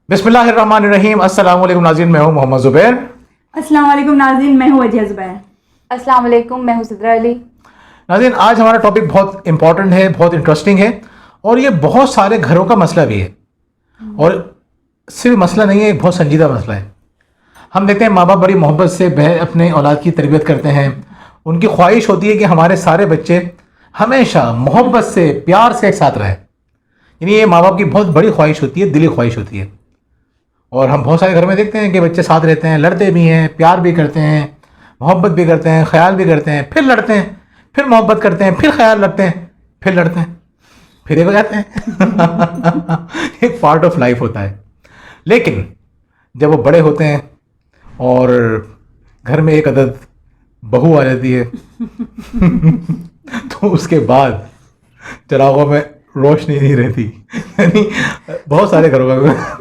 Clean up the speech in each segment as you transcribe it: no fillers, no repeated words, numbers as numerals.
बिस्मिल्लाहिर्रहमानिर्रहीम। अस्सलाम वालेकुम नाज़रीन, मैं हूं मोहम्मद ज़ुबैर। अस्सलाम वालेकुम नाज़रीन, मैं हूँ अजिया ज़ुबैर। अस्सलाम वालेकुम, मैं हूँ सिद्रा अली। नाज़रीन, आज हमारा टॉपिक बहुत इंपॉर्टेंट है, बहुत इंटरेस्टिंग है और ये बहुत सारे घरों का मसला भी है। और सिर्फ मसला नहीं है, एक बहुत संजीदा मसला है। हम देखते हैं माँ बाप बड़ी मोहब्बत से अपने औलाद की तरबियत करते हैं। उनकी ख्वाहिश होती है कि हमारे सारे बच्चे हमेशा मोहब्बत से, प्यार से एक साथ रहें। यानी ये माँ बाप की बहुत बड़ी ख्वाहिश होती है, दिली ख्वाहिश होती है। और हम बहुत सारे घर में देखते हैं कि बच्चे साथ रहते हैं, लड़ते भी हैं, प्यार भी करते हैं, मोहब्बत भी करते हैं, ख्याल भी करते हैं, फिर लड़ते हैं, फिर मोहब्बत करते हैं, फिर ख्याल रखते हैं, फिर लड़ते हैं, फिर एक हो जाते हैं। एक पार्ट ऑफ लाइफ होता है। लेकिन जब वो बड़े होते हैं और घर में एक अदद बहू आ जाती है तो उसके बाद चिरागों में रोशनी नहीं रहती। यानी बहुत सारे घरों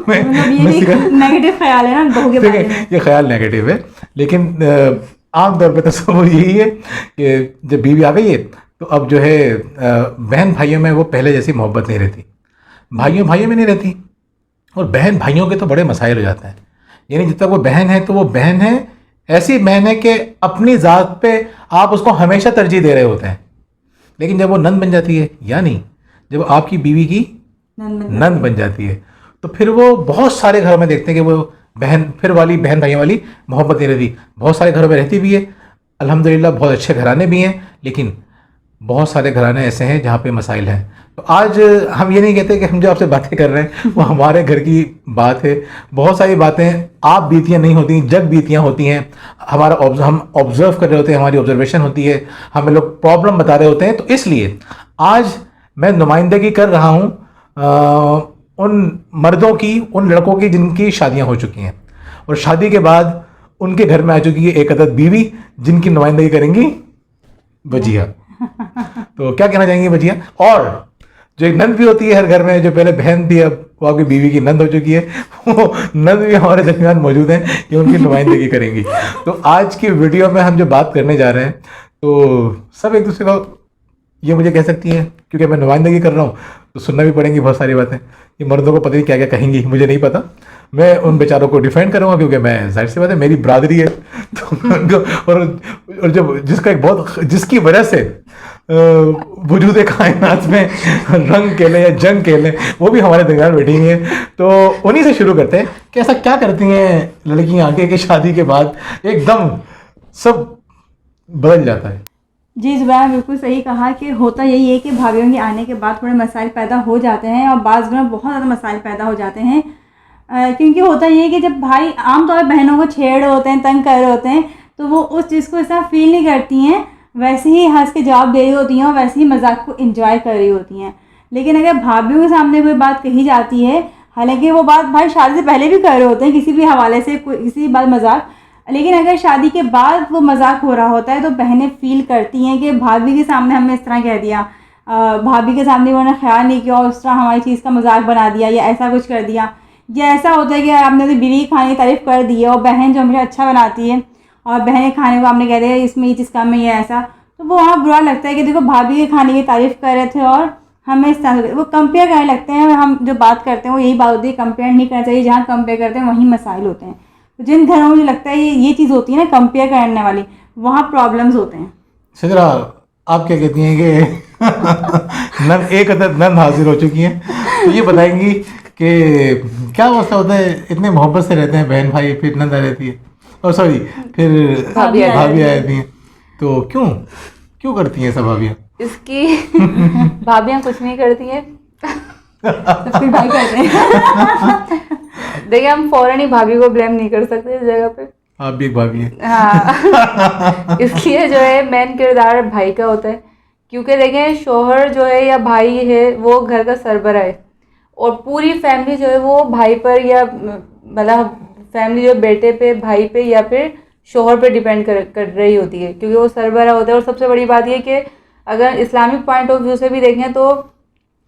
में ये नेगेटिव ख्याल है ना बहू के बारे में। ये ख्याल नेगेटिव है, लेकिन आमतौर पे तस्वीर यही है कि जब बीवी आ गई है तो अब जो है बहन भाइयों में वो पहले जैसी मोहब्बत नहीं रहती, भाइयों भाइयों में नहीं रहती। और बहन भाइयों के तो बड़े मसाइल हो जाते हैं। यानी जब तक वो बहन है तो वो बहन है, ऐसी बहन है कि अपनी ज़ात पे आप उसको हमेशा तरजीह दे रहे होते हैं। लेकिन जब वो नंद बन जाती है, यानी जब आपकी बीवी की नंद बन जाती है, तो फिर वो बहुत सारे घरों में देखते हैं कि वो फिर वाली बहन भाइयों वाली मोहब्बत नहीं रहती। बहुत सारे घरों में रहती भी है, अल्हम्दुलिल्लाह बहुत अच्छे घराने भी हैं, लेकिन बहुत सारे घराने ऐसे हैं जहाँ पे मसाइल हैं। तो आज हम ये नहीं कहते कि हम जो आपसे बातें कर रहे हैं वो हमारे घर की बात है। बहुत सारी बातें आप बीतियाँ नहीं होती, जग बीतियाँ होती हैं। हम ऑब्जर्व कर रहे होते हैं, हमारी ऑब्जर्वेशन होती है, हमें लोग प्रॉब्लम बता रहे होते हैं। तो इसलिए आज मैं नुमाइंदगी कर रहा हूँ उन मर्दों की, उन लड़कों की जिनकी शादियाँ हो चुकी हैं और शादी के बाद उनके घर में आ चुकी है एक अदद बीवी, जिनकी नुमाइंदगी करेंगी वजिया। तो क्या कहना चाहेंगी वजिया? और जो एक नंद भी होती है हर घर में, जो पहले बहन थी अब वो आपकी बीवी की नंद हो चुकी है, वो नंद भी हमारे दरमियान मौजूद हैं कि उनकी नुमाइंदगी करेंगी। तो आज की वीडियो में हम जो बात करने जा रहे हैं तो सब एक दूसरे को ये मुझे कह सकती हैं, क्योंकि मैं नुमाइंदगी कर रहा हूँ तो सुनना भी पड़ेंगी बहुत सारी बातें। ये मर्दों को पता नहीं क्या क्या कहेंगी, मुझे नहीं पता। मैं उन बेचारों को डिफेंड करूँगा क्योंकि मैं, जाहिर सी बात है, मेरी बरादरी है। तो और जब जिसकी वजह से वजूद कायनात में रंग के लें या जंग के लें, वो भी हमारे दरमियान बैठी हुई हैं। तो उन्हीं से शुरू करते हैं कि ऐसा क्या करती हैं लड़कियाँ आगे की शादी के बाद एकदम सब बदल जाता है। जी ज़ुबैर, बिल्कुल सही कहा कि होता यही है कि भाभीयों के आने के बाद थोड़े मसाइल पैदा हो जाते हैं और बाज़ में बहुत ज़्यादा मसाइल पैदा हो जाते हैं। क्योंकि होता ये है कि जब भाई आमतौर पर बहनों को छेड़ रहे होते हैं, तंग कर रहे होते हैं, तो वो उस चीज़ को ऐसा फील नहीं करती हैं, वैसे ही हंस के जवाब दे रही होती हैं और वैसे ही मजाक को इंजॉय कर रही होती हैं। लेकिन अगर भाभीयों के सामने कोई बात कही जाती है, हालांकि वो बात भाई शादी से पहले भी कर रहे होते हैं किसी भी हवाले से, किसी बात मजाक, लेकिन अगर शादी के बाद वो मजाक हो रहा होता है तो बहनें फील करती हैं कि भाभी के सामने हमने इस तरह कह दिया, भाभी के सामने उन्होंने ख्याल नहीं किया और उस तरह हमारी चीज़ का मजाक बना दिया या ऐसा कुछ कर दिया। या ऐसा होता है कि आपने तो बीवी खाने की तारीफ़ कर दी है और बहन जो हमेशा अच्छा बनाती है और बहन खाने को आपने कह दिया इसमें ये चीज़ कम है या ऐसा, तो वो वहाँ बुरा लगता है कि देखो भाभी के खाने की तारीफ़ कर रहे थे और हमें इस तरह वो कंपेयर करने लगते हैं। हम जो बात करते हैं वो यही बात होती है, कंपेयर नहीं करना चाहिए। जहाँ कंपेयर करते हैं वहीं मसाइल होते हैं। तो जिन घरों में मुझे लगता है ये चीज़ होती है ना कंपेयर करने वाली, वहाँ प्रॉब्लम्स होते हैं। सिद्रा, आप क्या कहती हैं कि एक अदद नंद हाजिर हो चुकी हैं, तो ये बताएंगी कि क्या मसला होता है? इतने मोहब्बत से रहते हैं बहन भाई, फिर नंद आ रहती है, और सॉरी फिर भाभी आ जाती हैं, तो क्यों करती हैं सब भाभियाँ? इसकी भाभियाँ कुछ नहीं करती हैं। तो फिर भाई करते हैं। देखिए, हम फौरन ही भाभी को ब्लेम नहीं कर सकते इस जगह पे। आप भी एक भाभी हैं। हाँ। इसलिए जो है मेन किरदार भाई का होता है, क्योंकि देखें शोहर जो है या भाई है वो घर का सरबरा है और पूरी फैमिली जो है वो भाई पर या मतलब फैमिली जो बेटे पे, भाई पे या फिर शोहर पे डिपेंड कर रही होती है, क्योंकि वो सरबरा होता है। और सबसे बड़ी बात ये कि अगर इस्लामिक पॉइंट ऑफ व्यू से भी देखें तो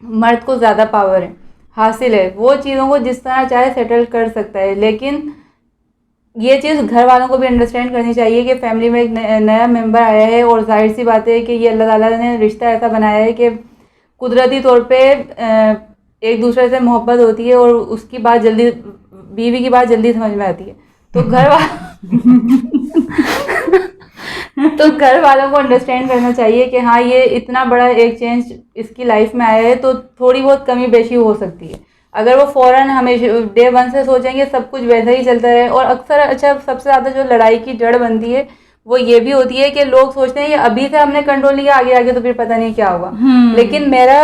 मर्द को ज़्यादा पावर है, हासिल है, वो चीज़ों को जिस तरह चाहे सेटल कर सकता है। लेकिन ये चीज़ घर वालों को भी अंडरस्टैंड करनी चाहिए कि फैमिली में एक नया मेंबर आया है और जाहिर सी बात है कि ये अल्लाह ताला ने रिश्ता ऐसा बनाया है कि कुदरती तौर पे एक दूसरे से मोहब्बत होती है और उसकी बात जल्दी बीवी की बात जल्दी समझ में आती है। तो तो घर वालों को अंडरस्टैंड करना चाहिए कि हाँ ये इतना बड़ा एक चेंज इसकी लाइफ में आया है, तो थोड़ी बहुत कमी बेशी हो सकती है। अगर वो फ़ौरन हमेशा डे 1 से सोचेंगे सब कुछ वैसा ही चलता रहे, और अक्सर अच्छा सबसे ज़्यादा जो लड़ाई की जड़ बनती है वो ये भी होती है कि लोग सोचते हैं ये अभी से हमने कंट्रोल नहीं किया, आगे आगे तो फिर पता नहीं क्या होगा। लेकिन मेरा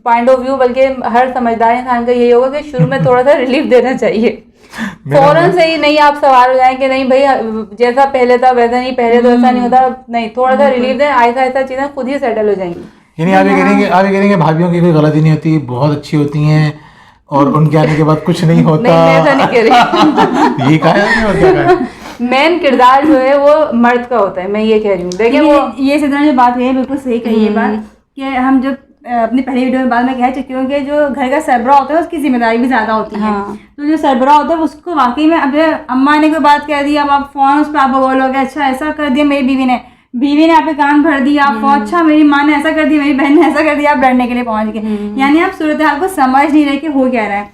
पॉइंट ऑफ व्यू, बल्कि हर समझदार इंसान का यही होगा कि शुरू में थोड़ा सा रिलीफ देना चाहिए। फौरन से ही नहीं आप सवार हो जाए कि नहीं भाई जैसा पहले था वैसा नहीं, पहले तो ऐसा नहीं होता, नहीं, थोड़ा सा रिलीफ दें, ऐसा ऐसा चीज़ें खुद ही सेटल हो जाएंगी। यानी आप ये करेंगे भाभीियों की कोई गलती नहीं होती, बहुत अच्छी होती हैं और उनके आने के बाद कुछ नहीं होता। नहीं, मैं ऐसा नहीं कह रही। ये कहा है और क्या कहा है? मेन किरदार जो है वो मर्द का होता है, मैं ये कह रही हूँ। देखिए वो ये सिद्धांत जो बात है बिल्कुल सही कही है बात, कि हम जब अपनी पहली वीडियो में बाद में कह चुकी हूँ कि जो घर का सरबराह होता है उसकी जिम्मेदारी भी ज़्यादा होती है। तो जो सरबराह होता है उसको वाकई में, अब अम्मा ने कोई बात कह दी, अब आप फ़ौरन उस पर आप बोलोगे अच्छा ऐसा कर दिया मेरी बीवी ने आपके कान भर दिया, आप अच्छा मेरी माँ ने ऐसा कर दिया, मेरी बहन ने ऐसा कर दिया, आप डरने के लिए पहुंच गए। यानी आप सूरत हाल को समझ नहीं रहे कि हो क्या रहा है।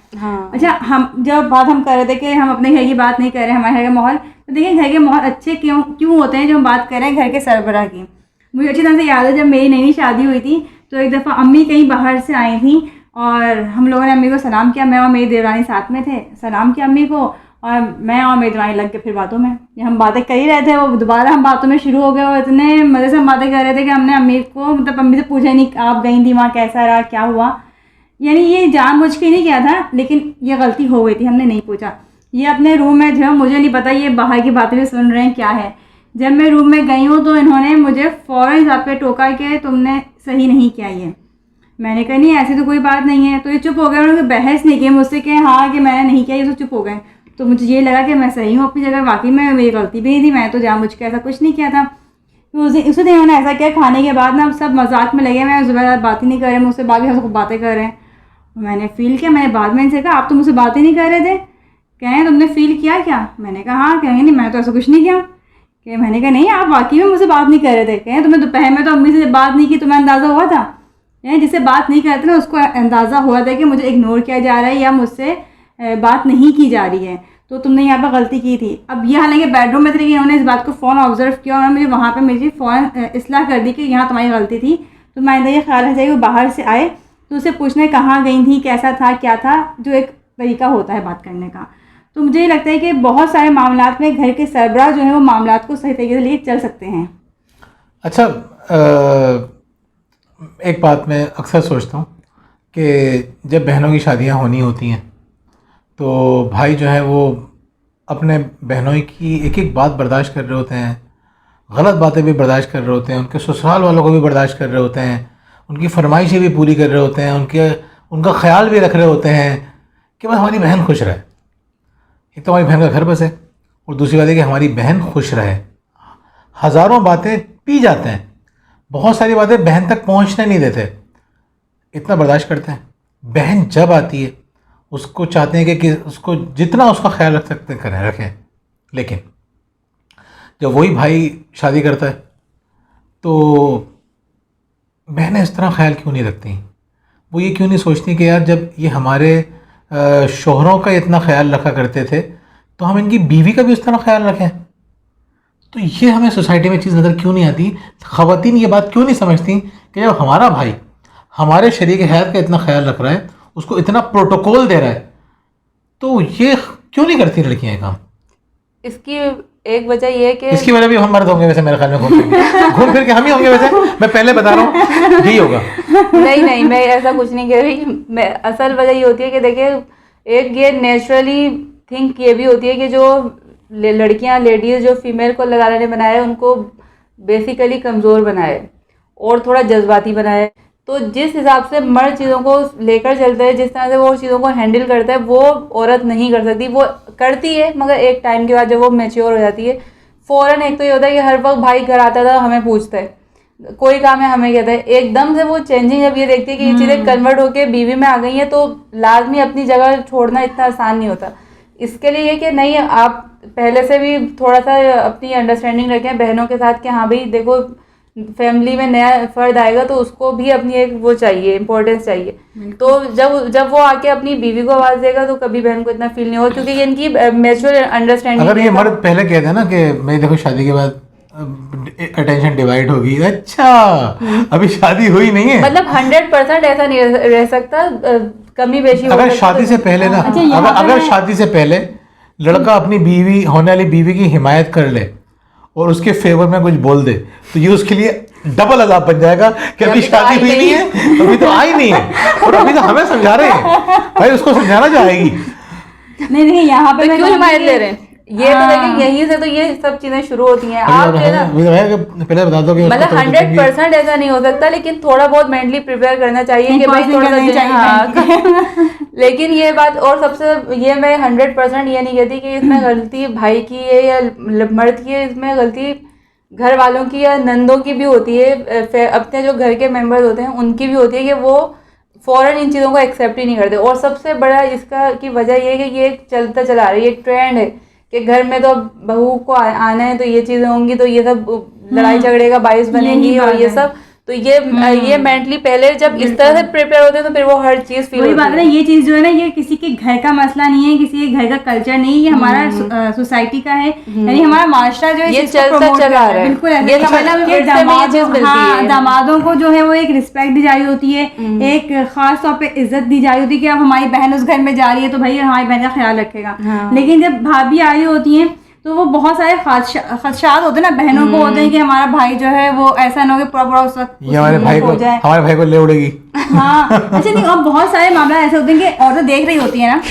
अच्छा, हम जब बात हम कर रहे थे कि हम अपने घर की बात नहीं कर रहे, हमारे घर का माहौल, तो देखिए घर के माहौल अच्छे क्यों होते हैं। जो हम बात कर रहे हैं घर के सरबराह की, मुझे अच्छी तरह से याद है जब मेरी नई शादी हुई थी तो एक दफ़ा अम्मी कहीं बाहर से आई थी और हम लोगों ने अम्मी को सलाम किया, मैं और मेरी देवरानी साथ में थे, सलाम किया अम्मी को, और मैं और मेरी देवरानी लग के फिर बातों में, हम बातें कर ही रहे थे, वो दोबारा हम बातों में शुरू हो गए और इतने मज़े से हम बातें कर रहे थे कि हमने अम्मी को, मतलब अम्मी से पूछा नहीं आप गई थी वहाँ कैसा रहा क्या हुआ। यानी ये जानबूझ के नहीं किया था, लेकिन ये गलती हो गई थी, हमने नहीं पूछा। ये अपने रूम में जो मुझे नहीं पता ये बाहर की बातें भी सुन रहे हैं क्या है। जब मैं रूम में गई हूँ तो इन्होंने मुझे फ़ौरन हिसाब पे टोका कि तुमने सही नहीं किया ये। मैंने कहा नहीं ऐसी तो कोई बात नहीं है, तो ये चुप हो गए, उन्होंने बहस नहीं की मुझसे कि हाँ कि मैंने नहीं किया, ये तो चुप हो गए। तो मुझे ये लगा कि मैं सही हूँ अपनी जगह, वाकई में मेरी गलती भी नहीं थी, मैं तो जानबूझ के ऐसा कुछ नहीं किया था। तो उसी दिन उन्होंने ऐसा किया, खाने के बाद ना सब मजाक में लगे, मैं ज़ुबैर बात ही नहीं कर रहे, मुझसे बाकी सबको बातें कर रहे हैं। मैंने फ़ील किया, मैंने बाद में इनसे कहा आप तो मुझसे बात ही नहीं कर रहे थे। कहें तुमने फ़ील किया क्या? मैंने कहा हाँ। कहेंगे नहीं मैं तो ऐसा कुछ नहीं किया। कि मैंने कहा नहीं आप वाकई में मुझसे बात नहीं कर रहे थे। कहें तुम्हें दोपहर में तो अम्मी से बात नहीं की, तुम्हें अंदाज़ा हुआ था? यानी जिससे बात नहीं करते ना उसको अंदाज़ा हुआ था कि मुझे इग्नोर किया जा रहा है या मुझसे बात नहीं की जा रही है, तो तुमने यहाँ पर गलती की थी। अब ये हालांकि बेडरूम में थे, लेकिन उन्होंने इस बात को फ़ौरन ऑब्जर्व किया और मुझे वहाँ पर मेरी फ़ौरन इस्लाह कर दी कि यहाँ तुम्हारी गलती थी। तो मैं ये ख्याल है वो बाहर से आए तो उसे पूछना कहाँ गई थी, कैसा था, क्या था, जो एक तरीका होता है बात करने का। तो मुझे ये लगता है कि बहुत सारे मामलात में घर के सरबराह जो है वो मामलात को सही तरीके से लिए चल सकते हैं। अच्छा, एक बात मैं अक्सर सोचता हूँ कि जब बहनों की शादियाँ होनी होती हैं तो भाई जो है वो अपने बहनों की एक एक बात बर्दाश्त कर रहे होते हैं, गलत बातें भी बर्दाश्त कर रहे होते हैं, उनके ससुराल वालों को भी बर्दाश्त कर रहे होते हैं, उनकी फरमाइशें भी पूरी कर रहे होते हैं, उनका ख्याल भी रख रहे होते हैं कि बस हमारी बहन खुश रहे। एक तो हमारी बहन का घर बसे और दूसरी बात है कि हमारी बहन खुश रहे। हज़ारों बातें पी जाते हैं, बहुत सारी बातें बहन तक पहुंचने नहीं देते, इतना बर्दाश्त करते हैं। बहन जब आती है उसको चाहते हैं कि उसको जितना उसका ख्याल रख सकते करें रखें, लेकिन जब वही भाई शादी करता है तो बहनें इस तरह ख्याल क्यों नहीं रखती? वो ये क्यों नहीं सोचती कि यार जब ये हमारे शोहरों का इतना ख्याल रखा करते थे तो हम इनकी बीवी का भी उस तरह ख्याल रखें? तो ये हमें सोसाइटी में चीज़ नज़र क्यों नहीं आती? ख़वातीन ये बात क्यों नहीं समझती कि जब हमारा भाई हमारे शरीक हयात का इतना ख्याल रख रहा है, उसको इतना प्रोटोकॉल दे रहा है, तो ये क्यों नहीं करती लड़कियाँ काम? इसकी एक वजह ये है कि इसकी वजह भी हम मर्द होंगे वैसे, मेरे ख्याल में घूम फिर के हम ही होंगे वैसे, मैं पहले बता रहा हूँ यही होगा। नहीं मैं ऐसा कुछ नहीं कह रही। मैं असल वजह ये होती है कि देखिए एक ये नेचुरली थिंक ये भी होती है कि जो लड़कियां लेडीज़ जो फीमेल को लगाने ने बनाया है उनको बेसिकली कमज़ोर बनाए और थोड़ा जज्बाती बनाए। तो जिस हिसाब से मर्द चीज़ों को लेकर चलता है, जिस तरह से वो चीज़ों को हैंडल करता है, वो औरत नहीं कर सकती। वो करती है मगर एक टाइम के बाद जब वो मैच्योर हो जाती है, फ़ौरन एक तो ये होता है कि हर वक्त भाई घर आता था हमें पूछता है, कोई काम है हमें कहता है। एकदम से वो चेंजिंग जब ये देखती है कि ये चीज़ें कन्वर्ट होकर बीवी में आ गई हैं, तो लाजमी अपनी जगह छोड़ना इतना आसान नहीं होता। इसके लिए ये कि नहीं, आप पहले से भी थोड़ा सा अपनी अंडरस्टैंडिंग रखें बहनों के साथ कि हाँ भाई देखो फैमिली में नया फर्द आएगा तो उसको भी अपनी एक वो चाहिए, इम्पोर्टेंस चाहिए। तो जब वो आके अपनी बीवी को आवाज़ देगा तो कभी बहन को इतना फील नहीं होगा, क्योंकि ये इनकी म्यूचुअल अंडरस्टैंडिंग। अगर ये मर्द पहले कहते हैं ना कि मैं देखो शादी के बाद अटेंशन डिवाइड होगी, अच्छा अभी शादी हुई नहीं है, मतलब 100% ऐसा नहीं रह सकता, कमी बेशी हो अगर सकती शादी है। से पहले ना, अच्छा, यहाँ पे अगर शादी से पहले लड़का अपनी बीवी, होने वाली बीवी की हिमायत कर ले और उसके फेवर में कुछ बोल दे तो ये उसके लिए डबल अजाब बन जाएगा कि अभी शादी हुई नहीं है, अभी तो आई नहीं है, और अभी तो हमें समझा रहे हैं, भाई उसको समझाना चाहेगी। नहीं, यहाँ पे तो मैं क्यों कहूँगी हिमायत ले कि- रहे हैं? ये तो देखिए यहीं से तो ये सब चीजें शुरू होती हैं। अभी आप और जो है ना, वही तो है कि पहले बता दो कि उसको मतलब थोड़ा 100% ऐसा नहीं हो सकता, लेकिन थोड़ा बहुत मेंटली प्रिपेयर करना चाहिए कि भाई Enforcing थोड़ा सा करनी चाहिए हाँ। लेकिन ये बात, और सबसे ये मैं 100% ये नहीं कहती कि इसमें गलती भाई की है या मर्द की है, इसमें गलती घर वालों की या नंदों की भी होती है, अपने जो घर के मेंबर्स होते हैं उनकी भी होती है कि वो फ़ौरन इन चीज़ों को एक्सेप्ट ही नहीं करते। और सबसे बड़ा इसका की वजह ये है कि ये एक चलता चला रहा है, ये एक ट्रेंड है कि घर में तो बहू को आना है तो ये चीज़ें होंगी, तो ये सब लड़ाई झगड़े का बायस बनेंगी यही और बात ये है। सब। तो ये मेंटली पहले जब इस तरह से प्रिपेयर होते हैं तो फिर वो हर चीज़ फील वही होती बात है ना, ये चीज जो है ना, ये किसी के घर का मसला नहीं है, किसी के घर का कल्चर नहीं, ये हमारा सोसाइटी का है, यानी हमारा माशरा जो है ये इस चीज़ को चलता promote चला कर रहा रहा है। बिल्कुल ऐसे। ये समझना भी कि फिर से में ये चीज़ मिलती हाँ, है। दामादों को जो है वो एक रिस्पेक्ट दी जा रही होती है, एक खास तौर पे इज्जत दी जा रही होती है कि अब हमारी बहन उस घर में जा रही है तो भाई हमारी बहन का ख्याल रखेगा। हाँ। लेकिन जब भाभी आ रही होती हैं तो वो बहुत सारे खदशात होते हैं ना बहनों को, होते हैं कि हमारा भाई जो है वो ऐसा ना हो कि पूरा उस वक्त ये हमारे भाई को ले उड़ेगी। हाँ, अच्छा नहीं, और बहुत सारे मामला ऐसे होते हैं कि औरतें देख रही होती है ना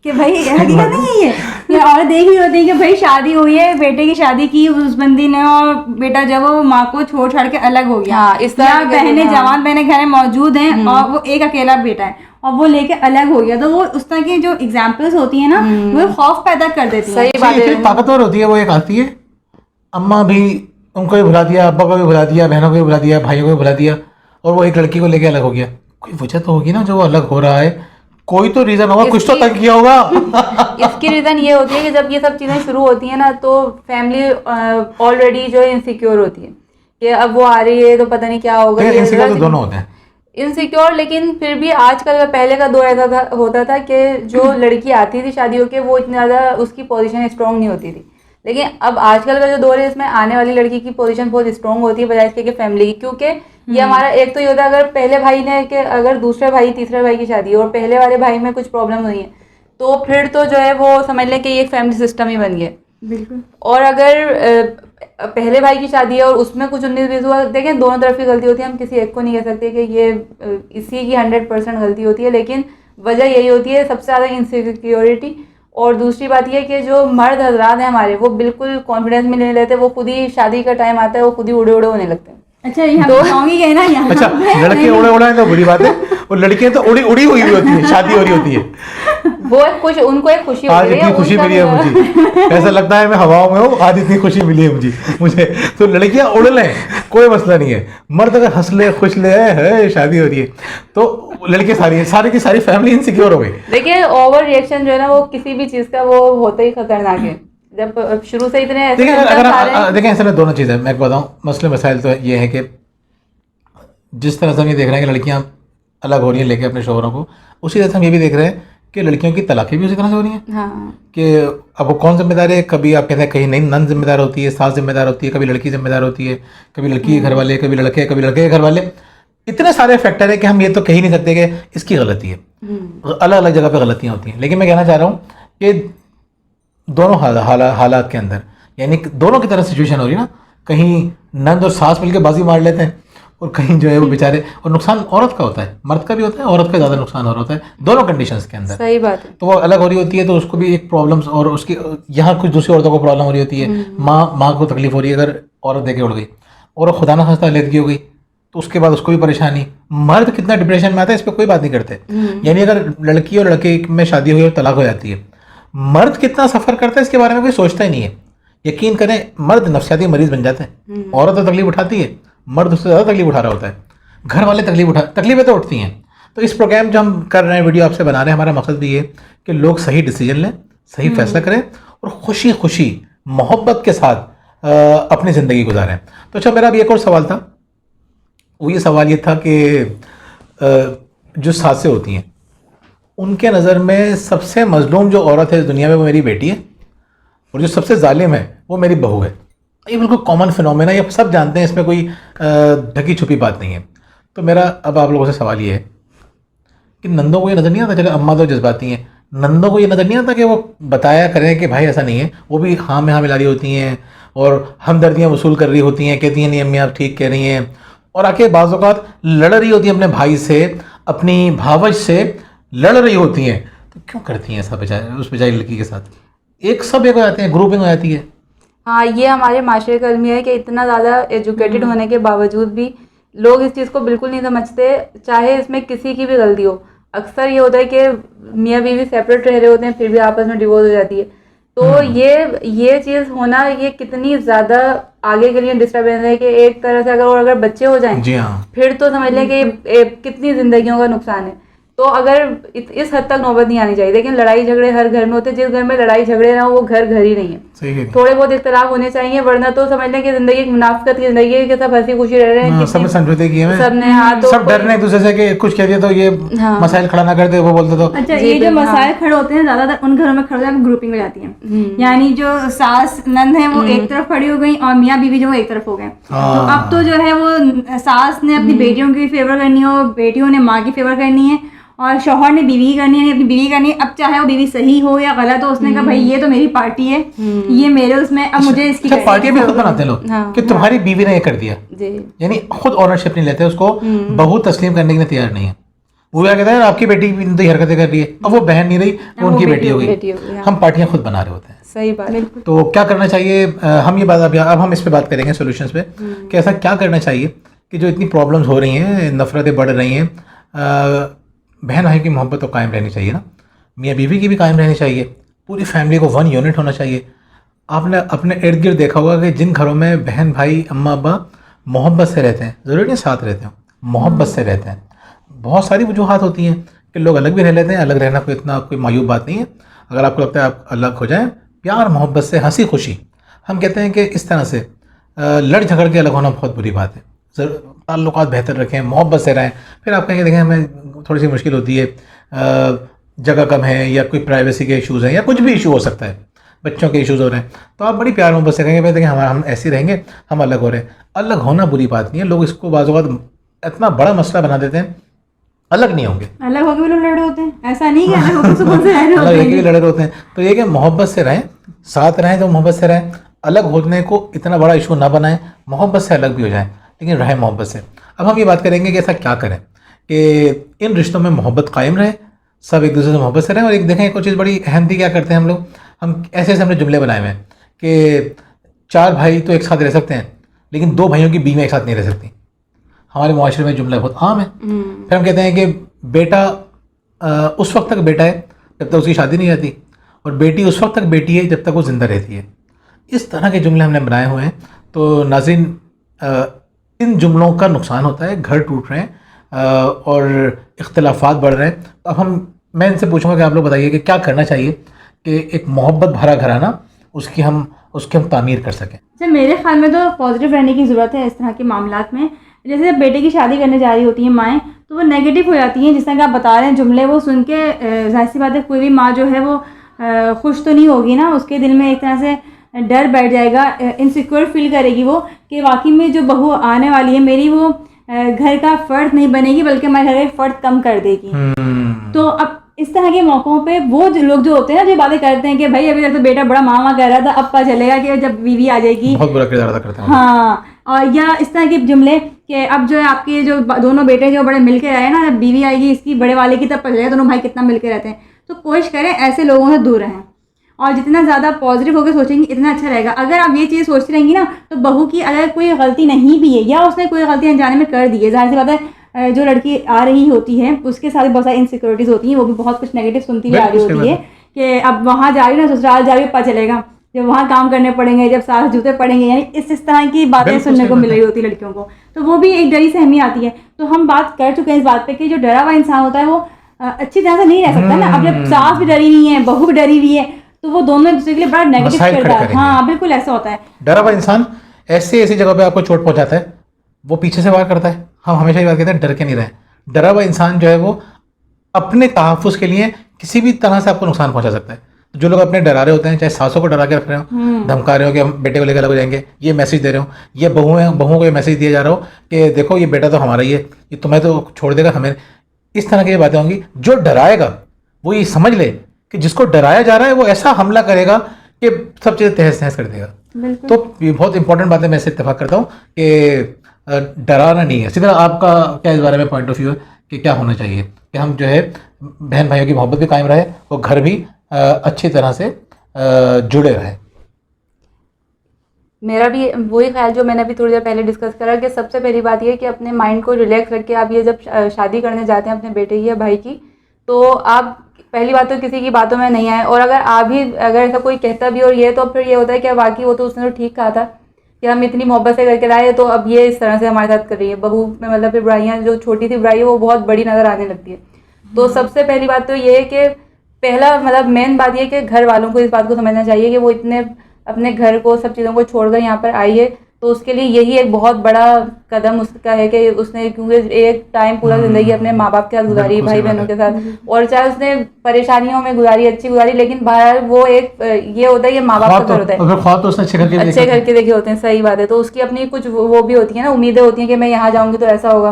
कि भाई हकीकत नहीं है ये औरतें देख रही होती है कि भाई शादी हुई है, बेटे की शादी की उस बंदी ने, और बेटा जब वो माँ को छोड़ छाड़ के अलग हो गया, हाँ, इस तरह या के बहनें हाँ। जवान बहनें घर में मौजूद हैं और वो एक अकेला बेटा है और वो लेके अलग हो गया, तो वो उस तरह की जो एग्जाम्पल्स होती है ना वो खौफ पैदा कर देती है। सही बात है। इतनी ताकतवर होती है वो, एक आती है अम्मा भी उनको भी भुला दिया, अब्बा को भी भुला दिया, बहनों को भी भुला दिया, भाइयों को भी भुला दिया, और वो एक लड़की को लेके अलग हो गया। कोई वजह तो होगी ना जो वो अलग हो रहा है, कोई तो रीजन होगा, कुछ तो तंग किया होगा। इसकी रीज़न ये होती है कि जब ये सब चीज़ें शुरू होती हैं ना तो फैमिली ऑलरेडी जो है इनसिक्योर होती है कि अब वो आ रही है तो पता नहीं क्या होगा। लेकिन इनसिक्योर तो दोनों होते हैं, इनसिक्योर, लेकिन फिर भी आजकल का पहले का दौर ऐसा होता था कि जो लड़की आती थी शादी होके वो इतनी ज़्यादा उसकी पोजीशन स्ट्रांग नहीं होती थी। लेकिन अब आजकल का जो दौर है इसमें आने वाली लड़की की पोजीशन बहुत स्ट्रांग होती है बजाय इसके कि फैमिली की, क्योंकि ये हमारा एक तो ये होता है अगर पहले भाई ने कि अगर दूसरे भाई तीसरे भाई की शादी है और पहले वाले भाई में कुछ प्रॉब्लम हुई है तो फिर तो जो है वो समझ लें कि ये एक फैमिली सिस्टम ही बन गया। बिल्कुल। और अगर पहले भाई की शादी है और उसमें कुछ 19-20 हुआ, देखें दोनों तरफ की गलती होती है, हम किसी एक को नहीं कह सकते कि ये इसी की 100% गलती होती है, लेकिन वजह यही होती है सबसे ज़्यादा इनसिक्योरिटी। और दूसरी बात ये कि जो मर्द हजरात हैं हमारे वो बिल्कुल कॉन्फिडेंस में नहीं लेते, वो खुद ही शादी का टाइम आता है वो खुद ही उड़े उड़े होने लगते हैं। अच्छा यहाँ बताऊंगी कि ना यहाँ अच्छा लड़के उड़े उड़ाए तो बुरी बात है, और लड़कियां तो उड़ी उड़ी हुई होती है, शादी हो रही होती है। वो एक खुश, उनको एक खुशी आज होती इतनी खुशी उनका मिली है मुझे, ऐसा लगता है मैं हवाओं में हूँ, आज इतनी खुशी मिली है मुझे। तो लड़कियां उड़ लें कोई मसला नहीं है, मर्द अगर हंस ले खुश ले है शादी हो रही है तो लड़के सारी की सारी फैमिली इनसिक्योर हो गई। देखिए ओवर रिएक्शन जो है ना वो किसी भी चीज़ का वो होता ही खतरनाक है, जब शुरू से इतने ऐसे देखें असल में दोनों चीज़ें मैं बताऊँ, मसले मसाइल तो ये है कि जिस तरह से हम ये देख रहे हैं कि लड़कियां अलग हो रही हैं लेके अपने शोहरों को, उसी तरह से हम ये भी देख रहे हैं कि लड़कियों की तलाक़ें भी उसी तरह से हो रही हैं। हाँ। कि अब वो कौन जिम्मेदार है, कभी आप कहते हैं कहीं नहीं नंद जिम्मेदार होती है, सास जिम्मेदार होती है, कभी लड़की जिम्मेदार होती है, कभी लड़की के घर वाले, कभी लड़के के घर वाले। इतने सारे फैक्टर है कि हम ये तो कह ही नहीं सकते कि इसकी गलती है, अलग अलग जगह पे गलतियाँ होती हैं। लेकिन मैं कहना चाह रहा हूँ कि दोनों हालात के अंदर, यानी दोनों की तरह सिचुएशन हो रही है ना, कहीं नंद और सास मिलकर बाजी मार लेते हैं और कहीं जो है वो बेचारे, और नुकसान औरत का होता है, मर्द का भी होता है, औरत का ज़्यादा नुकसान हो रहा होता है दोनों कंडीशंस के अंदर। सही बात है। तो वो अलग हो रही होती है तो उसको भी एक प्रॉब्लम्स, और उसकी यहाँ कुछ दूसरी औरतों को प्रॉब्लम हो रही होती है, माँ को तकलीफ हो रही है अगर औरत देके उड़ गई, और खुदा ना खास्ता लेदगी हो गई तो उसके बाद उसको भी परेशानी। मर्द कितना डिप्रेशन में आता है इस पर कोई बात नहीं करते, यानी अगर लड़की और लड़के में शादी हुई और तलाक हो जाती है, मर्द कितना सफ़र करता है इसके बारे में कोई सोचता ही नहीं है। यकीन करें मर्द नफ्सियाती मरीज बन जाते हैं, औरत तो तकलीफ उठाती है, मर्द उससे ज़्यादा तकलीफ उठा रहा होता है, घर वाले तकलीफें तो उठती हैं। तो इस प्रोग्राम जो हम कर रहे हैं, वीडियो आपसे बना रहे हैं, हमारा मकसद भी ये कि लोग सही डिसीजन लें, सही फैसला करें और खुशी खुशी मोहब्बत के साथ अपनी ज़िंदगी गुजारें। तो अच्छा, मेरा अभी एक और सवाल था, वो ये सवाल ये था कि जो सासें होती हैं उनके नज़र में सबसे मजलूम जो औरत है इस दुनिया में वो मेरी बेटी है, और जो सबसे जालिम है वो मेरी बहू है। ये बिल्कुल कॉमन फिनोमेना, ये सब जानते हैं, इसमें कोई ढकी छुपी बात नहीं है। तो मेरा अब आप लोगों से सवाल ये है कि नंदों को ये नज़र नहीं आता, चलो अम्मा तो जज्बाती हैं, नंदों को ये नज़र नहीं आता कि वो बताया करें कि भाई ऐसा नहीं है, वो भी हाँ में हाँ मिला रही होती हैं और हमदर्दियाँ वसूल कर रही होती हैं, कहती हैं नहीं अम्मी आप ठीक कह रही हैं, और आके बाज़ औक़ात लड़ रही होती हैं अपने भाई से, अपनी भावज से लड़ रही होती हैं। तो क्यों करती हैं ऐसा बेचारे उस बेचारी लड़की के साथ? एक सब एक हो जाते हैं, ग्रुपिंग हो जाती है। हाँ, ये हमारे माशरे का अलमिया है कि इतना ज़्यादा एजुकेटेड होने के बावजूद भी लोग इस चीज़ को बिल्कुल नहीं समझते, चाहे इसमें किसी की भी गलती हो। अक्सर ये होता है कि मियाँ बीवी सेपरेट रह रहे होते हैं, फिर भी आपस में डिवोर्स हो जाती है। तो ये चीज़ होना, ये कितनी ज़्यादा आगे के लिए डिस्टर्बेंस है कि एक तरह से अगर बच्चे हो जाएं, जी हाँ, फिर तो समझ लें कि कितनी जिंदगियों का नुकसान है। तो अगर इस हद तक नौबत नहीं आनी चाहिए, लेकिन लड़ाई झगड़े हर घर में होते हैं। जिस घर में लड़ाई झगड़े ना हो वो घर ही नहीं है। सही है। थोड़े बहुत इख्तलाफ होने चाहिए, वरना तो समझ लें कि जिंदगी एक मुनाफिकत की जिंदगी है कि सब हंसी खुशी रह रहे हैं, सबने समझौते किए हैं, सबने हाँ, तो सब डर रहे एक दूसरे से कि कुछ कह दिया तो ये मसाइल खड़ा ना कर दे, वो बोलते तो। अच्छा, ये जो मसाइल खड़े होते हैं ज्यादातर उन घरों में खड़े होते हैं ग्रुपिंग हो जाती है, यानी जो सास नंद है वो एक तरफ खड़ी हो गई और मियाँ बीवी जो वो एक तरफ हो गए। तो अब तो जो है वो सास ने अपनी बेटियों की फेवर करनी हो, बेटियों ने माँ की फेवर करनी है, और शौहर ने बीवी की करनी है, अपनी बीवी करनी है। अब चाहे वो बीवी सही हो या गलत हो, उसने कहा भाई ये तो मेरी पार्टी है, ये मेरे उसमें, अब मुझे इसकी पार्टी भी खुद बनाते हैं लोग कि तुम्हारी बीवी ने ये कर दिया, यानी खुद ओनरशिप नहीं लेते, उसको बहू तस्लीम करने के लिए तैयार नहीं है। वो क्या कहता है आपकी बेटी भी तो हरकतें कर रही है, अब वो बहन नहीं रही, वो उनकी बेटी हो गई। हम पार्टियां खुद बना रहे होते हैं। सही बात। तो क्या करना चाहिए, हम ये बात अब हम इस पे बात करेंगे सोल्यूशंस पे कि ऐसा क्या करना चाहिए कि जो इतनी प्रॉब्लम्स हो रही हैं, नफरतें बढ़ रही हैं, बहन भाई की मोहब्बत तो कायम रहनी चाहिए ना, मियाँ बीवी की भी कायम रहनी चाहिए, पूरी फैमिली को वन यूनिट होना चाहिए। आपने अपने इर्द गिर्द देखा होगा कि जिन घरों में बहन भाई अम्मा अब्बा मोहब्बत से रहते हैं, ज़रूरी नहीं साथ रहते हैं, मोहब्बत से रहते हैं, बहुत सारी वजूहात होती हैं कि लोग अलग भी रह लेते हैं। अलग रहना कोई इतना कोई मायूब बात नहीं है। अगर आपको लगता है आप अलग हो जाएं, प्यार मोहब्बत से, हंसी खुशी, हम कहते हैं कि इस तरह से लड़ झगड़ के अलग होना बहुत बुरी बात है। ताल्लुकात बेहतर रखें, मोहब्बत से रहें। फिर आप कहेंगे देखें हमें थोड़ी सी मुश्किल होती है, जगह कम है या कोई प्राइवेसी के इश्यूज़ हैं या कुछ भी इशू हो सकता है, बच्चों के इश्यूज़ हो रहे हैं, तो आप बड़ी प्यार मोहब्बत से कहेंगे भाई देखें हम ऐसे रहेंगे, हम अलग हो रहे हैं। अलग होना बुरी बात नहीं है, लोग इसको बाज़ औक़ात इतना बड़ा मसला बना देते हैं। अलग नहीं होंगे, अलग होकर भी लोग लड़े होते हैं, ऐसा नहीं कि अलग होकर सुकून से रह रहे होते हैं, लड़े होते हैं। तो ये कि मोहब्बत से रहें, साथ रहें तो मोहब्बत से रहें, अलग होने को इतना बड़ा इशू ना बनाएं, मोहब्बत से अलग भी हो जाएं, लेकिन रहें मोहब्बत से। अब हम ये बात करेंगे कि ऐसा क्या करें कि इन रिश्तों में मोहब्बत कायम रहे, सब एक दूसरे से मोहब्बत से रहें। और एक देखें एक और चीज़ बड़ी अहम थी, क्या करते हैं हम लोग, हम ऐसे हमने जुमले बनाए हुए हैं कि 4 भाई तो एक साथ रह सकते हैं, लेकिन 2 भाइयों की बीवियाँ एक साथ नहीं रह सकती। हमारे मुआशरे में जुमला बहुत आम है। फिर हम कहते हैं कि बेटा उस वक्त तक बेटा है जब तक उसकी शादी नहीं रहती, और बेटी उस वक्त तक बेटी है जब तक वो ज़िंदा रहती है। इस तरह के जुमले हमने बनाए हुए हैं। तो नाज़रीन, इन जुमलों का नुकसान होता है, घर टूट रहे हैं और इख्तिलाफात बढ़ रहे हैं। अब मैं इनसे पूछूंगा कि आप लोग बताइए कि क्या करना चाहिए कि एक मोहब्बत भरा घराना उसकी हम तामीर कर सकें। अच्छा, मेरे ख्याल में तो पॉजिटिव रहने की ज़रूरत है इस तरह के मामलात में। जैसे जब बेटे की शादी करने जा रही होती हैं माएँ, तो वो नेगेटिव हो जाती हैं, जिस तरह कि आप बता रहे हैं जुमले, वो सुन के जाहिर सी बात है कोई भी माँ जो है वो खुश तो नहीं होगी ना, उसके दिल में एक तरह से डर बैठ जाएगा, इनसिक्योर फील करेगी वो कि वाकई में जो बहू आने वाली है मेरी, वो घर का फ़र्द नहीं बनेगी बल्कि हमारे घर का फ़र्द कम कर देगी। तो अब इस तरह के मौक़ों पे वो लोग जो होते हैं ना, जो बातें करते हैं कि भाई अभी तक तो बेटा बड़ा मामा कह रहा था, अब पता चलेगा कि जब बीवी आ जाएगी, बहुत बुरा किरदार अदा करते हैं। हाँ, और या इस तरह के जुमले कि अब जो है आपके जो दोनों बेटे जो बड़े मिलके रहे ना, जब बीवी आएगी इसकी बड़े वाले की, तब पता चलेगा दोनों भाई कितना मिलके रहते हैं। तो कोशिश करें ऐसे लोगों से दूर रहें, और जितना ज़्यादा पॉजिटिव होकर सोचेंगे इतना अच्छा रहेगा। अगर आप ये चीज़ सोचती रहेंगी ना, तो बहू की अगर कोई गलती नहीं भी है या उसने कोई गलती अनजाने में कर दी है, जाहिर सी बात है जो लड़की आ रही होती है उसके साथ बहुत सारी इनसिक्योरिटीज़ होती हैं, वो भी बहुत कुछ नेगेटिव सुनती हुई आ रही होती है कि अब वहाँ जा रही है ना, ससुराल जा रही है, पता चलेगा जब वहाँ काम करने पड़ेंगे, जब सास जूते पड़ेंगे, यानी इस तरह की बातें सुनने को मिल रही होती है लड़कियों को। तो वो भी एक डरी सहमी आती है। तो हम बात कर चुके हैं इस बात पे कि जो डरा हुआ इंसान होता है वो अच्छी तरह से नहीं रह सकता ना। अब जब सास भी डरी हुई है, बहू भी डरी हुई है, तो वो दोनों एक दूसरे के लिए बड़ा नेगेटिव मसाइल खड़े किरदार, करेंगे। हाँ बिल्कुल ऐसा होता है। डरा हुआ इंसान ऐसी ऐसी जगह पे आपको चोट पहुंचाता है, वो पीछे से वार करता है। हम हमेशा ये बात कहते हैं डर के नहीं रहे। डरा हुआ इंसान जो है वो अपने तहफ़्फ़ुज़ के लिए किसी भी तरह से आपको नुकसान पहुंचा सकता है। तो जो लोग अपने डरा रहे होते हैं, चाहे सासों को डरा के रख रहे हो, धमका रहे हो कि हम बेटे को लेकर अलग हो जाएंगे, ये मैसेज दे रहे हो, ये बहुओं को ये मैसेज दिया जा रहा हो कि देखो ये बेटा तो हमारा ही है, ये तुम्हें तो छोड़ देगा हमें, इस तरह की ये बातें होंगी। जो डराएगा वो ये समझ ले कि जिसको डराया जा रहा है वो ऐसा हमला करेगा कि सब चीज़ें तहस नहस कर देगा। बिल्कुल। तो ये बहुत इंपॉर्टेंट बात है, मैं इससे इत्तेफाक करता हूँ कि डराना नहीं है। सीधा आपका क्या इस बारे में पॉइंट ऑफ व्यू है कि क्या होना चाहिए कि हम जो है बहन भाइयों की मोहब्बत भी कायम रहे और घर भी अच्छी तरह से जुड़े रहे? मेरा भी वही ख्याल जो मैंने अभी थोड़ी देर पहले डिस्कस करा कि सबसे पहली बात ये है कि अपने माइंड को रिलैक्स रख के आप ये जब शादी करने जाते हैं अपने बेटे की या भाई की, तो आप पहली बात तो किसी की बातों में नहीं आए। और अगर ऐसा कोई कहता भी और ये तो फिर ये होता है कि वाकई वो तो उसने तो ठीक कहा था कि हम इतनी मोहब्बत से करके लाए, तो अब ये इस तरह से हमारे साथ कर रही है। बहू में मतलब फिर बुराइयाँ, जो छोटी सी बुराई है वो बहुत बड़ी नज़र आने लगती है। तो सबसे पहली बात तो ये है कि पहला मतलब मेन बात ये है कि घर वालों को इस बात को समझना चाहिए कि वो इतने अपने घर को सब चीज़ों को छोड़कर यहाँ पर आई है, तो उसके लिए यही एक बहुत बड़ा कदम उसका है कि उसने, क्योंकि एक टाइम पूरा ज़िंदगी अपने माँ बाप के साथ गुजारी, भाई बहनों के साथ, और चाहे उसने परेशानियों में गुजारी, अच्छी गुजारी, लेकिन बाहर वो एक ये होता है कि माँ बाप का घर होता है, ख्वाब तो उसने अच्छे अच्छे घर के देखे होते हैं। सही बात है। तो उसकी अपनी कुछ वो भी होती है ना, उम्मीदें होती हैं कि मैं यहाँ जाऊँगी तो ऐसा होगा।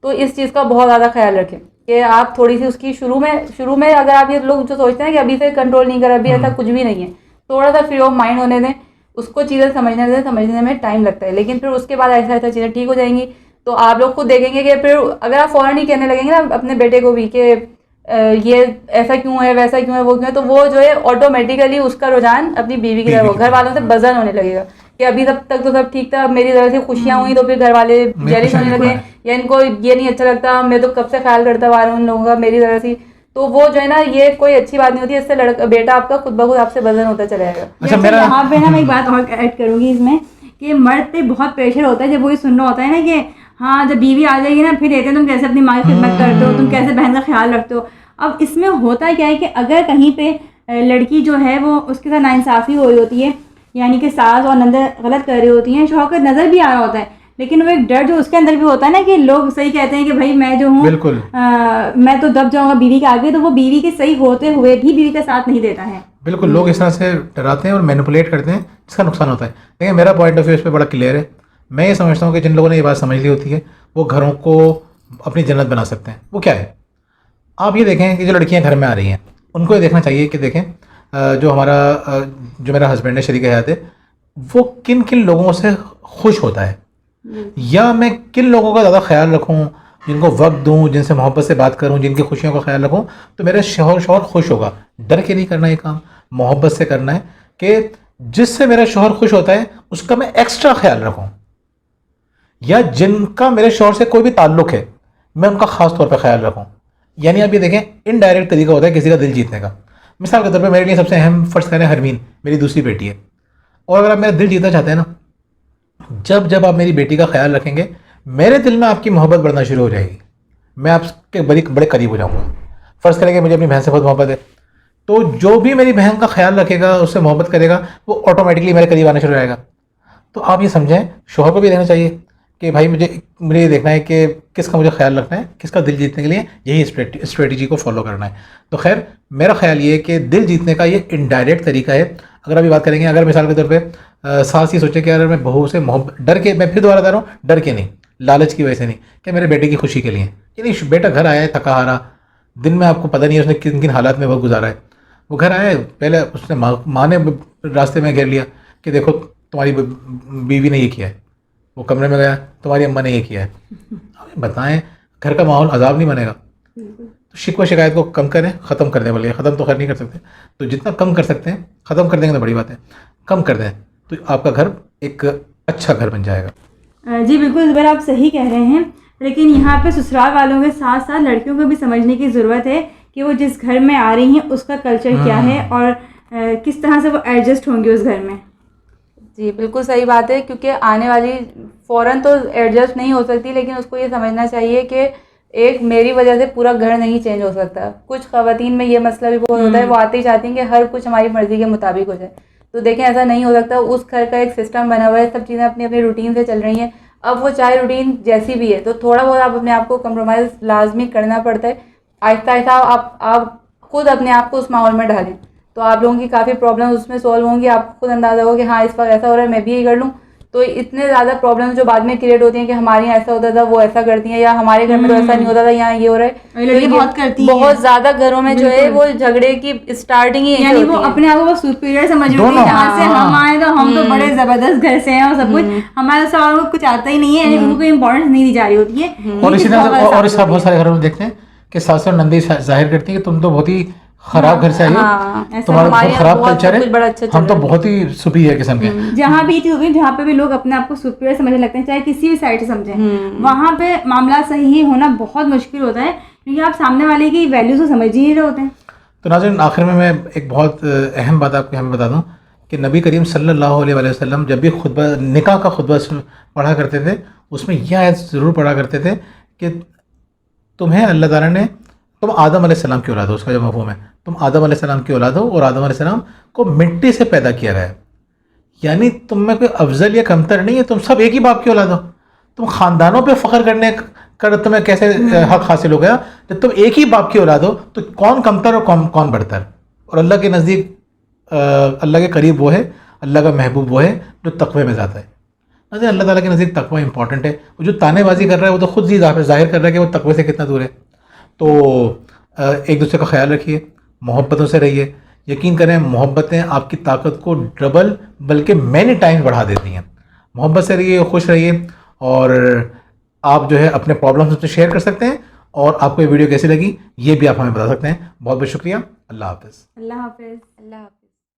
तो इस चीज़ का बहुत ज़्यादा ख्याल रखें कि आप थोड़ी सी उसकी शुरू में अगर आप ये लोग जो सोचते हैं कि अभी से कंट्रोल नहीं कर, अभी ऐसा कुछ भी नहीं है, थोड़ा सा फ्री ऑफ माइंड होने दें, उसको चीज़ें समझने में टाइम लगता है, लेकिन फिर उसके बाद ऐसा चीज़ें ठीक हो जाएंगी। तो आप लोग खुद देखेंगे कि फिर अगर आप फ़ौरन ही कहने लगेंगे ना अपने बेटे को भी कि ये ऐसा क्यों है, वैसा क्यों है, वो क्यों है, तो वो जो है ऑटोमेटिकली उसका रुझान अपनी बीवी की तरफ, घर वालों से बजन होने लगेगा कि अभी तक तो सब ठीक था, अब मेरी तरफ से खुशियाँ हुई तो फिर घर वाले जेलिस होने लगे, या इनको ये नहीं अच्छा लगता, मैं तो कब से ख्याल करता आ रहा हूँ उन लोगों का मेरी तरह से। तो वो जो है ना, ये कोई अच्छी बात नहीं होती है। इससे बेटा आपका खुद ब खुद आपसे बदन होता चला जाएगा। अच्छा, मेरा यहाँ पे ना मैं एक बात और ऐड करूँगी इसमें कि मर्द पे बहुत प्रेशर होता है जब वो ये सुनना होता है ना कि हाँ जब बीवी आ जाएगी ना फिर कहते हैं तुम कैसे अपनी माँ की खिदमत करते हो, तुम कैसे बहन का ख्याल रखते हो। अब इसमें होता क्या है कि अगर कहीं पे लड़की जो है वो उसके साथ नाइंसाफ़ी हो रही होती है, यानी कि सास और नंद गलत कर रही होती हैं, शौहर को नज़र भी आ रहा होता है, लेकिन वो एक डर जो उसके अंदर भी होता है ना कि लोग सही कहते हैं कि भाई मैं जो हूँ बिल्कुल मैं तो दब जाऊंगा बीवी के आगे, तो वो बीवी के सही होते हुए भी बीवी का साथ नहीं देता है। बिल्कुल, लोग इस तरह से डराते हैं और मैनिपुलेट करते हैं, जिसका नुकसान होता है। देखिए, मेरा पॉइंट ऑफ व्यू इस पर बड़ा क्लियर है। मैं ये समझता हूँ कि जिन लोगों ने ये बात समझ ली होती है वो घरों को अपनी जन्नत बना सकते हैं। वो क्या है, आप ये देखें कि जो लड़कियां घर में आ रही हैं उनको ये देखना चाहिए कि देखें जो मेरा हस्बैंड है, शरीक हयात है, वो किन किन लोगों से खुश होता है, या मैं किन लोगों का ज़्यादा ख्याल रखूं, जिनको वक्त दूं, जिनसे मोहब्बत से बात करूं, जिनकी खुशियों का ख्याल रखूं, तो मेरा शौहर खुश होगा। डर के नहीं करना ये काम, मोहब्बत से करना है कि जिससे मेरा शौहर खुश होता है उसका मैं एक्स्ट्रा ख्याल रखूं, या जिनका मेरे शौहर से कोई भी ताल्लुक़ है मैं उनका ख़ास तौर पर ख्याल रखूं। यानी आप ये देखें, इनडायरेक्ट तरीका होता है किसी का दिल जीतने का। मिसाल के तौर पर मेरे लिए सबसे अहम फ़र्ज़ करें हरमीन मेरी दूसरी बेटी है, और अगर आप मेरा दिल जीतना चाहते हैं ना, जब जब आप मेरी बेटी का ख्याल रखेंगे मेरे दिल में आपकी मोहब्बत बढ़ना शुरू हो जाएगी, मैं आपके बड़े करीब हो जाऊंगा। फ़र्ज़ करेंगे मुझे अपनी बहन से बहुत मोहब्बत है, तो जो भी मेरी बहन का ख्याल रखेगा, उससे मोहब्बत करेगा, वो ऑटोमेटिकली मेरे करीब आना शुरू हो जाएगा। तो आप ये समझें, शौहर को भी देखना चाहिए कि भाई मुझे ये देखना है कि किसका मुझे ख्याल रखना है, किसका दिल जीतने के लिए यही स्ट्रेटजी को फॉलो करना है। तो खैर, मेरा ख्याल ये है कि दिल जीतने का ये इनडायरेक्ट तरीका है। अगर अभी बात करेंगे, अगर मिसाल के तौर पे सास ये सोचे कि अगर मैं बहू से मोहब्बत डर के, मैं फिर दोबारा बता रहा हूँ, डर के नहीं, लालच की वजह से नहीं, कि मेरे बेटे की खुशी के लिए, यानी बेटा घर आया है थका हारा, दिन में आपको पता नहीं है उसने किन किन हालात में वक्त गुजारा है, वो घर आया है, पहले उसने माँ ने रास्ते में घेर लिया कि देखो तुम्हारी बीवी ने ये किया है, वो कमरे में गया, तुम्हारी अम्मा ने ये किया है। अब बताएं, घर का माहौल अजाब नहीं बनेगा। तो शिकवा शिकायत को कम करें, ख़त्म करने वाले, ख़त्म तो खैर नहीं कर सकते, तो जितना कम कर सकते हैं ख़त्म कर देंगे तो बड़ी बात है, कम कर दें तो आपका घर एक अच्छा घर बन जाएगा। जी बिल्कुल ज़ुबैर, आप सही कह रहे हैं, लेकिन यहाँ पे ससुराल वालों के साथ साथ लड़कियों को भी समझने की ज़रूरत है कि वो जिस घर में आ रही हैं उसका कल्चर क्या है और किस तरह से वो एडजस्ट होंगे उस घर में। जी बिल्कुल सही बात है, क्योंकि आने वाली फ़ौरन तो एडजस्ट नहीं हो सकती, लेकिन उसको ये समझना चाहिए कि एक मेरी वजह से पूरा घर नहीं चेंज हो सकता। कुछ ख़वातीन में ये मसला भी बहुत होता है, वो आते ही चाहती हैं कि हर कुछ हमारी मर्ज़ी के मुताबिक हो जाए। तो देखें ऐसा नहीं हो सकता, उस घर का एक सिस्टम बना हुआ है, सब चीज़ें अपनी अपनी रूटीन से चल रही हैं। अब वो चाहे रूटीन जैसी भी है तो थोड़ा बहुत आप अपने आप को कंप्रोमाइज़ लाजमी करना पड़ता है। आहिस्ता आहिस्ता आप खुद अपने आप को उस माहौल में डालें तो आप लोगों की काफ़ी प्रॉब्लम उसमें सॉल्व होंगी। आपको खुद अंदाज़ा होगा कि हाँ इस वक्त ऐसा हो रहा है, मैं भी यही कर लूँ। तो इतने ज़्यादा प्रॉब्लम्स जो बाद में क्रिएट होती हैं कि हमारे यहाँ ऐसा होता था, वो ऐसा करती हैं, या हमारे घर में तो ऐसा नहीं होता था, यहाँ ये हो रहा है। ये लड़की बहुत करती हैं। बहुत ज़्यादा घरों में जो है वो झगड़े की स्टार्टिंग ही यहीं से यानी वो होती है। अपने आप को सुपीरियर समझ रही दोनों। है, जहाँ से हम हाँ। आए तो हम तो बड़े जबरदस्त घर से हैं और सब कुछ हमारे साथ और कुछ आता ही नहीं है, यानी उनको इंपॉर्टेंस नहीं दी जा रही होती है। और इसी ये तरह बहुत से और इस साबित बहुत सारे घरों में देखते हैं कि सास और नंदी जाहिर करती है कि तुम तो बहुत ही खराब घर से आई हो, हाँ, ऐसा तुम्हारा हमारे बहुत यहाँ खराब बहुत कल्चर सब कुछ बड़ा है, अच्छा चल हम तो रहा है। बहुत ही सुपीरियर किस्म के हैं। जहाँ भी चीज होगी, जहाँ पे भी लोग अपने आप को सुपीरियर समझने लगते हैं, चाहे किसी भी साइड से समझें, वहाँ पे मामला सही होना बहुत मुश्किल होता है, क्योंकि आप सामने वाले की वैल्यूज को समझ ही नहीं रहे होते हैं। तो नाज़रीन, आखिर में मैं एक बहुत अहम बात आपको हमें बता दूं कि नबी करीम सल्लल्लाहु अलैहि वसल्लम जब भी खुतबा निकाह का खुतबा पढ़ा करते थे, उसमें यह आयत ज़रूर पढ़ा करते थे कि तुम्हें अल्लाह ताला ने, तुम आदम अलैहिस्सलाम की औलाद हो, उसका जो मफ़हूम है, तुम आदम अलैहिस्सलाम की औलाद हो और आदम अलैहिस्सलाम को मिट्टी से पैदा किया गया है। यानी तुम में कोई अफजल या कमतर नहीं है, तुम सब एक ही बाप की औलाद हो। तुम ख़ानदानों पे फ़ख्र करने कर तुम्हें कैसे हक हासिल हो गया? जब तुम एक ही बाप की औलाद हो तो कौन कमतर और कौन बढ़तर? और अल्लाह के नज़दीक अल्लाह के करीब वो है, अल्लाह का महबूब वो है जो तक़वे में ज़्यादा है। अगर अल्लाह ताला के नज़दीक तक़वा इंपॉर्टेंट है। वो जो तानेबाजी कर रहा है वो तो खुद ही ज़ाहिर कर रहा है कि वो तक़वे से कितना दूर है। तो एक दूसरे का ख्याल रखिए, मोहब्बतों से रहिए। यकीन करें, मोहब्बतें आपकी ताकत को डबल बल्कि मैनी टाइम्स बढ़ा देती हैं। मोहब्बत से रहिए, खुश रहिए, और आप जो है अपने प्रॉब्लम्स हमसे शेयर कर सकते हैं। और आपको ये वीडियो कैसी लगी ये भी आप हमें बता सकते हैं। बहुत बहुत शुक्रिया। अल्लाह हाफ़िज़। अल्लाह हाफिज़। अल्लाह हाफ़िज़।